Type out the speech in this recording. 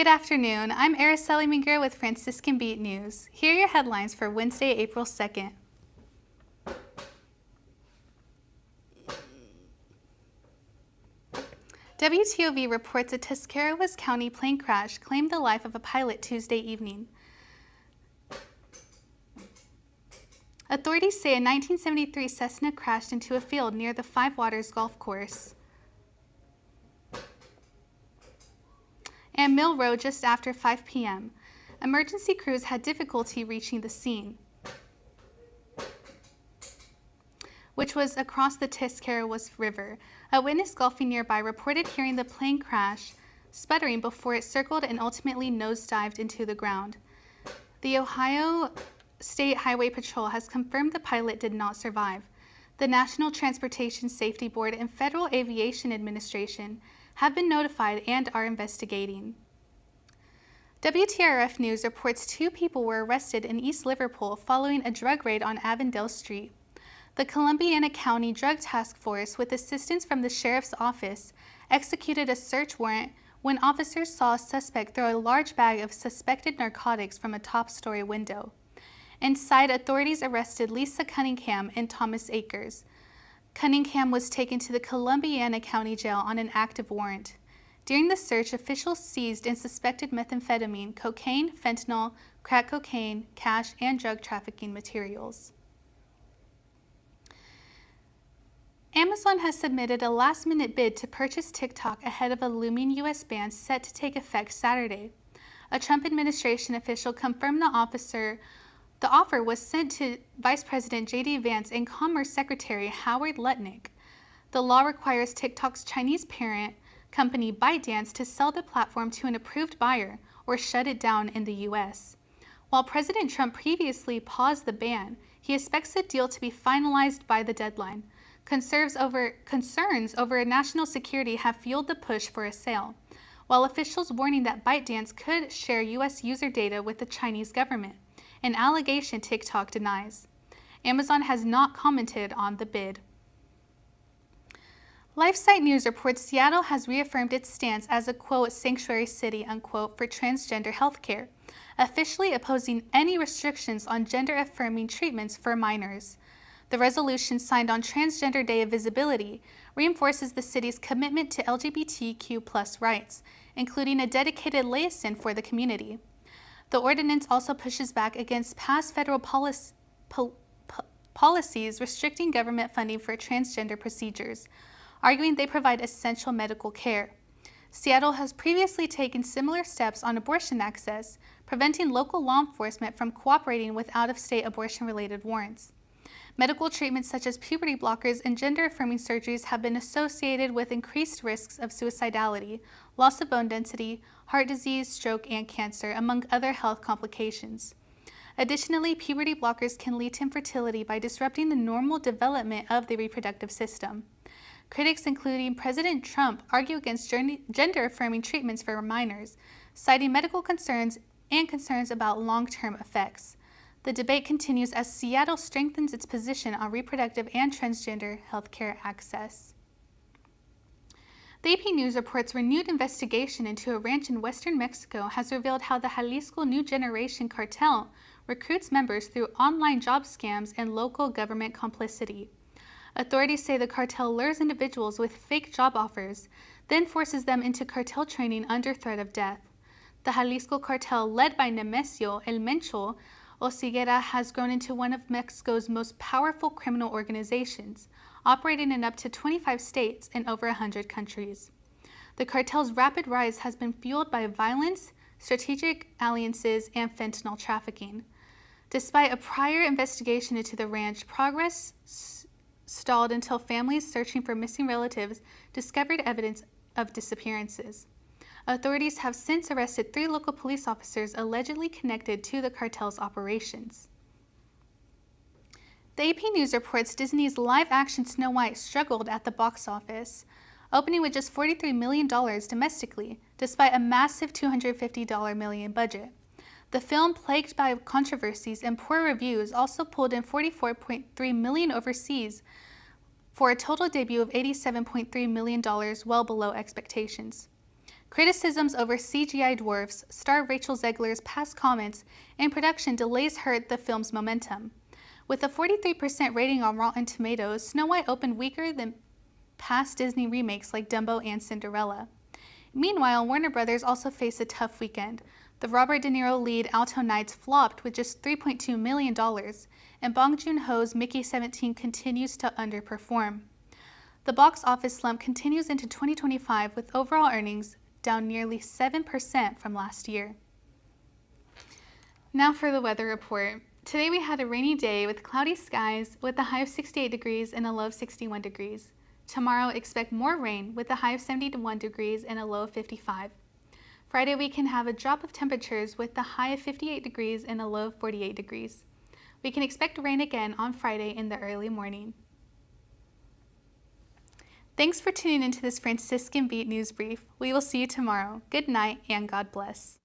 Good afternoon. I'm Araceli Mingra with Franciscan Beat News. Here are your headlines for Wednesday, April 2nd. WTOV reports a Tuscarawas County plane crash claimed the life of a pilot Tuesday evening. Authorities say a 1973 Cessna crashed into a field near the Five Waters Golf Course and Mill Road just after 5 p.m. Emergency crews had difficulty reaching the scene, which was across the Tuscarawas River. A witness golfing nearby reported hearing the plane crash, sputtering before it circled and ultimately nosedived into the ground. The Ohio State Highway Patrol has confirmed the pilot did not survive. The National Transportation Safety Board and Federal Aviation Administration have been notified and are investigating. WTRF News reports 2 people were arrested in East Liverpool following a drug raid on Avondale Street. The Columbiana County Drug Task Force, with assistance from the Sheriff's Office, executed a search warrant when officers saw a suspect throw a large bag of suspected narcotics from a top-story window. Inside, authorities arrested Lisa Cunningham and Thomas Akers. Cunningham was taken to the Columbiana County Jail on an active warrant. During the search, officials seized and suspected methamphetamine, cocaine, fentanyl, crack cocaine, cash, and drug trafficking materials. Amazon has submitted a last-minute bid to purchase TikTok ahead of a looming U.S. ban set to take effect Saturday. A Trump administration official confirmed the offer was sent to Vice President J.D. Vance and Commerce Secretary Howard Lutnick. The law requires TikTok's Chinese parent company ByteDance to sell the platform to an approved buyer or shut it down in the U.S. While President Trump previously paused the ban, he expects the deal to be finalized by the deadline. Concerns over national security have fueled the push for a sale, while officials warning that ByteDance could share U.S. user data with the Chinese government, an allegation TikTok denies. Amazon has not commented on the bid. LifeSite News reports Seattle has reaffirmed its stance as a, quote, sanctuary city, unquote, for transgender healthcare, officially opposing any restrictions on gender-affirming treatments for minors. The resolution, signed on Transgender Day of Visibility, reinforces the city's commitment to LGBTQ+ rights, including a dedicated liaison for the community. The ordinance also pushes back against past federal policies restricting government funding for transgender procedures, arguing they provide essential medical care. Seattle has previously taken similar steps on abortion access, preventing local law enforcement from cooperating with out-of-state abortion-related warrants. Medical treatments such as puberty blockers and gender-affirming surgeries have been associated with increased risks of suicidality, loss of bone density, heart disease, stroke, and cancer, among other health complications. Additionally, puberty blockers can lead to infertility by disrupting the normal development of the reproductive system. Critics, including President Trump, argue against gender-affirming treatments for minors, citing medical concerns and concerns about long-term effects. The debate continues as Seattle strengthens its position on reproductive and transgender healthcare access. The AP News reports renewed investigation into a ranch in western Mexico has revealed how the Jalisco New Generation cartel recruits members through online job scams and local government complicity. Authorities say the cartel lures individuals with fake job offers, then forces them into cartel training under threat of death. The Jalisco cartel, led by Nemesio El Mencho Oseguera, has grown into one of Mexico's most powerful criminal organizations, operating in up to 25 states and over 100 countries. The cartel's rapid rise has been fueled by violence, strategic alliances, and fentanyl trafficking. Despite a prior investigation into the ranch, progress stalled until families searching for missing relatives discovered evidence of disappearances. Authorities have since arrested 3 local police officers allegedly connected to the cartel's operations. The AP News reports Disney's live-action Snow White struggled at the box office, opening with just $43 million domestically, despite a massive $250 million budget. The film, plagued by controversies and poor reviews, also pulled in $44.3 million overseas for a total debut of $87.3 million, well below expectations. Criticisms over CGI dwarfs, star Rachel Zegler's past comments, and production delays hurt the film's momentum. With a 43% rating on Rotten Tomatoes, Snow White opened weaker than past Disney remakes like Dumbo and Cinderella. Meanwhile, Warner Brothers also faced a tough weekend. The Robert De Niro lead Alto Knights flopped with just $3.2 million, and Bong Joon-ho's Mickey 17 continues to underperform. The box office slump continues into 2025 with overall earnings down nearly 7% from last year. Now for the weather report. Today we had a rainy day with cloudy skies with a high of 68 degrees and a low of 61 degrees. Tomorrow expect more rain with a high of 71 degrees and a low of 55. Friday we can have a drop of temperatures with a high of 58 degrees and a low of 48 degrees. We can expect rain again on Friday in the early morning. Thanks for tuning into this Franciscan Beat News Brief. We will see you tomorrow. Good night and God bless.